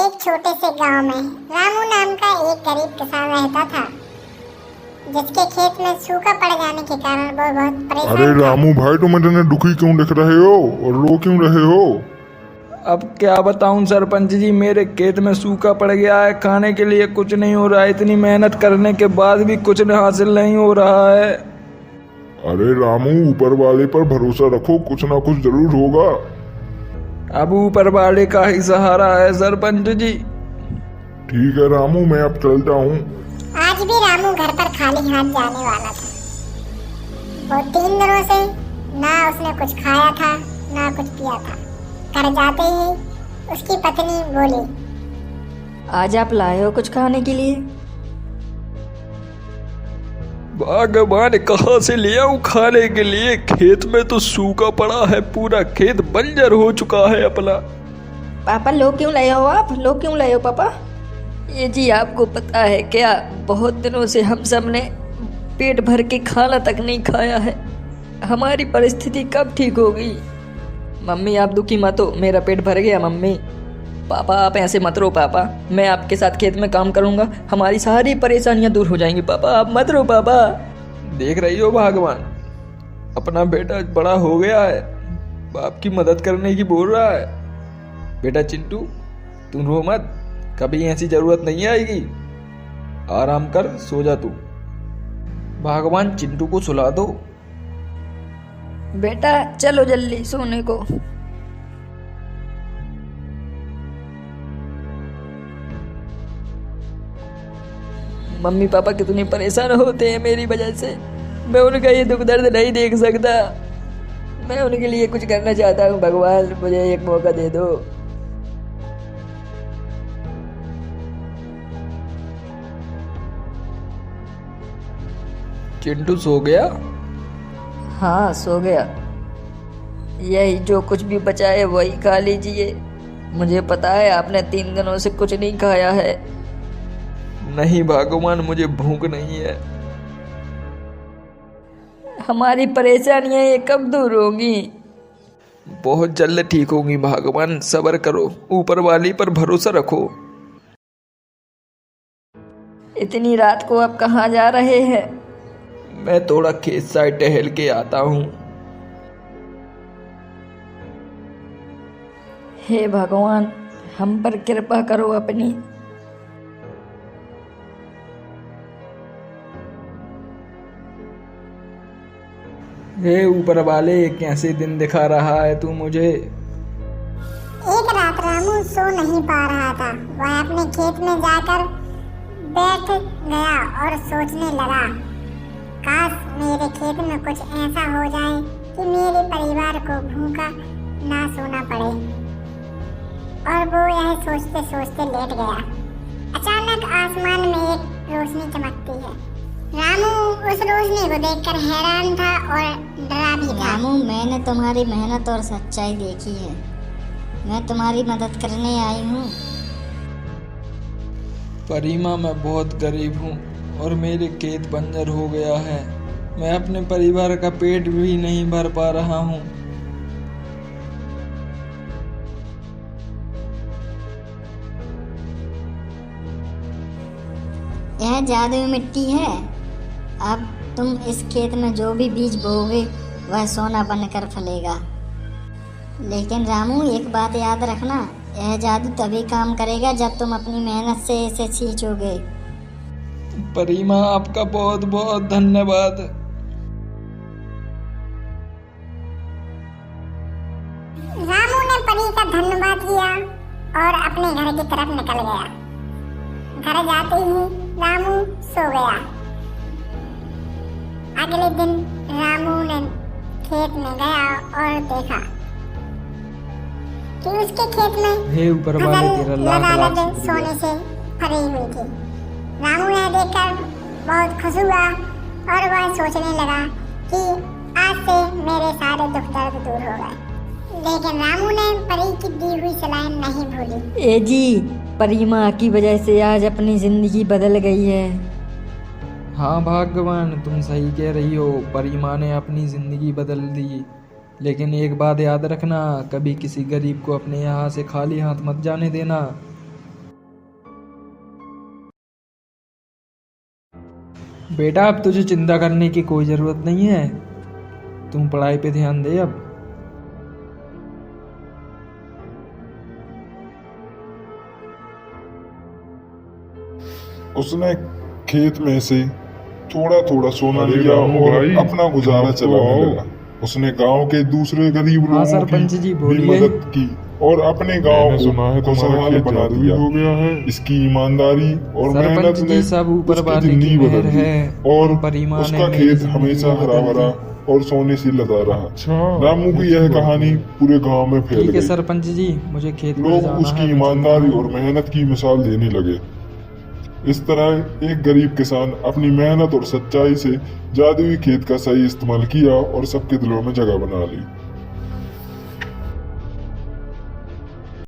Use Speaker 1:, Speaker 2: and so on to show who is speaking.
Speaker 1: एक छोटे से गांव में रामू नाम का एक गरीब किसान रहता था, जिसके खेत में सूखा पड़ जाने के कारण वो बहुत परेशान
Speaker 2: अरे
Speaker 1: था।
Speaker 2: रामू भाई, तुम इतने दुखी क्यों दिख रहे हो और रो क्यों रहे हो?
Speaker 3: अब क्या बताऊं सरपंच जी, मेरे खेत में सूखा पड़ गया है, खाने के लिए कुछ नहीं हो रहा है। इतनी मेहनत करने के बाद भी कुछ हासिल नहीं हो रहा है।
Speaker 2: अरे रामू, ऊपर वाले पर भरोसा रखो, कुछ ना कुछ जरूर होगा।
Speaker 3: अब ऊपर वाले का ही सहारा है सरपंच जी।
Speaker 2: ठीक है रामू, मैं अब चलता हूँ।
Speaker 1: आज भी रामू घर पर खाली हाथ जाने वाला था। वो 3 दिनों से ना उसने कुछ खाया था ना कुछ पिया था। घर जाते ही उसकी पत्नी बोली,
Speaker 4: आज आप लाए हो कुछ खाने के लिए?
Speaker 3: भगवान, कहाँ से ले आऊं खाने के लिए? खेत में तो सूखा पड़ा है, पूरा खेत बंजर हो चुका है अपना।
Speaker 4: पापा लो क्यों लाए हो आप? लो क्यों लाए हो पापा? ये जी आपको पता है क्या, बहुत दिनों से हम सब ने पेट भर के खाना तक नहीं खाया है। हमारी परिस्थिति कब ठीक होगी? मम्मी आप दुखी मत हो, मेरा पेट भर गया। मम्मी पापा आप ऐसे मत रो। पापा मैं आपके साथ खेत में काम करूंगा, हमारी सारी परेशानियां दूर हो जाएंगी। पापा आप मत रो। पापा
Speaker 3: देख रही हो भगवान, अपना बेटा बड़ा हो गया है, बाप की मदद करने की बोल रहा है। बेटा चिंटू, तुम रो मत, कभी ऐसी जरूरत नहीं आएगी। आराम कर, सो जा तू। भगवान चिंटू को सुला दो।
Speaker 4: बेटा चलो जल्दी सोने को। मम्मी पापा कितने परेशान होते हैं मेरी वजह से। मैं उनका ये दुख दर्द नहीं देख सकता। मैं उनके लिए कुछ करना चाहता हूँ। भगवान मुझे एक मौका दे दो।
Speaker 3: चिंटू सो गया?
Speaker 4: हाँ सो गया। यही जो कुछ भी बचा है वही खा लीजिए। मुझे पता है आपने 3 दिनों से कुछ नहीं खाया है।
Speaker 3: नहीं भगवान, मुझे भूख नहीं है।
Speaker 4: हमारी परेशानियां ये कब दूर होंगी?
Speaker 3: बहुत जल्द ठीक होंगी भगवान, सब्र करो, ऊपर वाली पर भरोसा रखो।
Speaker 4: इतनी रात को आप कहाँ जा रहे हैं?
Speaker 3: मैं थोड़ा खेत साइड टहल के आता हूँ।
Speaker 4: हे भगवान हम पर कृपा करो अपनी।
Speaker 3: हे ऊपर वाले, कैसे दिन दिखा रहा है तू मुझे।
Speaker 1: एक रात रामू सो नहीं पा रहा था। वह अपने खेत में जाकर बैठ गया और सोचने लगा, काश मेरे खेत में कुछ ऐसा हो जाए कि मेरे परिवार को भूखा ना सोना पड़े। और वो यह सोचते सोचते लेट गया। अचानक आसमान में एक रोशनी चमकती है। रामू उस रोशनी को देखकर हैरान था और डरा भी था।
Speaker 5: रामू, मैंने तुम्हारी मेहनत और सच्चाई देखी है। मैं तुम्हारी मदद करने आई हूँ।
Speaker 3: परिमा, मैं बहुत गरीब हूँ और मेरे खेत बंजर हो गया है। मैं अपने परिवार का पेट भी नहीं भर पा रहा हूँ।
Speaker 5: यह जादुई मिट्टी है। अब तुम इस खेत में जो भी बीज बोओगे वह सोना बनकर फलेगा। लेकिन रामू, एक बात याद रखना, यह जादू तभी काम करेगा जब तुम अपनी मेहनत से इसे सींचोगे।
Speaker 3: परिमा, आपका बहुत बहुत धन्यवाद।
Speaker 1: रामू ने परी का धन्यवाद किया और अपने घर की तरफ निकल गया। घर जाते ही रामू सो गया। अगले दिन रामू ने खेत में गया और देखा कि उसके खेत में
Speaker 3: हे ऊपर वाले, तेरा लाख लाख
Speaker 1: लबालब
Speaker 3: शुक्रिया।
Speaker 1: सोने से भरी हुई थी। रामू यह देखकर बहुत खुश हुआ और वह सोचने लगा कि आज से मेरे सारे दुख दर्द दूर हो गए। लेकिन रामू ने परी की दी हुई सलाह नहीं भूली।
Speaker 4: ए जी, परिमा की वजह से आज अपनी जिंदगी बदल गई है।
Speaker 3: हाँ भगवान, तुम सही कह रही हो, परिमा ने अपनी जिंदगी बदल दी। लेकिन एक बात याद रखना, कभी किसी गरीब को अपने यहाँ से खाली हाथ मत जाने देना। बेटा अब तुझे चिंता करने की कोई ज़रूरत नहीं है, तुम पढ़ाई पे ध्यान दे अब।
Speaker 2: उसने खेत में से थोड़ा थोड़ा सोना
Speaker 6: अरे
Speaker 2: लिया
Speaker 6: रामू
Speaker 2: और
Speaker 6: भाई,
Speaker 2: अपना गुजारा
Speaker 6: आपको
Speaker 2: चलाने
Speaker 6: आओ।
Speaker 2: लगा। उसने गांव के दूसरे गरीब
Speaker 3: हाँ,
Speaker 2: लोगों
Speaker 3: सरपंच
Speaker 2: की
Speaker 3: जी,
Speaker 2: भी
Speaker 3: बोलिए।
Speaker 2: मदद की और अपने गांव
Speaker 6: मैंने सुना है
Speaker 2: को
Speaker 6: तुम्हारा
Speaker 2: खुशहाल
Speaker 6: खेत
Speaker 2: बना
Speaker 6: जादुई
Speaker 2: दिया।
Speaker 6: हो गया है।
Speaker 2: इसकी ईमानदारी और
Speaker 3: सरपंच
Speaker 2: मेहनत
Speaker 3: जी,
Speaker 2: ने
Speaker 3: सब ऊपर
Speaker 2: उसकी
Speaker 3: वाले की
Speaker 2: जिंदगी
Speaker 3: मेहर
Speaker 2: बदल दी
Speaker 3: है।
Speaker 2: और
Speaker 3: परिमा ने
Speaker 2: उसका
Speaker 3: मेरी
Speaker 2: खेत
Speaker 3: जिंदगी
Speaker 2: हमेशा
Speaker 3: बदल
Speaker 2: हरा
Speaker 3: दी।
Speaker 2: भरा और सोने से लदा रहा।
Speaker 6: अच्छा,
Speaker 2: रामू की
Speaker 6: ऐसी
Speaker 2: यह
Speaker 6: बात
Speaker 2: कहानी
Speaker 6: है।
Speaker 2: पूरे गांव में फैल
Speaker 3: ठीक है
Speaker 2: गई।
Speaker 3: सरपंच जी, मुझे खेत पर
Speaker 2: लोग
Speaker 3: जाना
Speaker 2: उसकी
Speaker 3: है, मैं चलता
Speaker 2: ईमानदारी
Speaker 3: हूँ।
Speaker 2: और मेहनत की मिसाल देने लगे। इस तरह एक गरीब किसान अपनी मेहनत और सच्चाई से जादुई खेत का सही इस्तेमाल किया और सबके दिलों में जगह बना ली।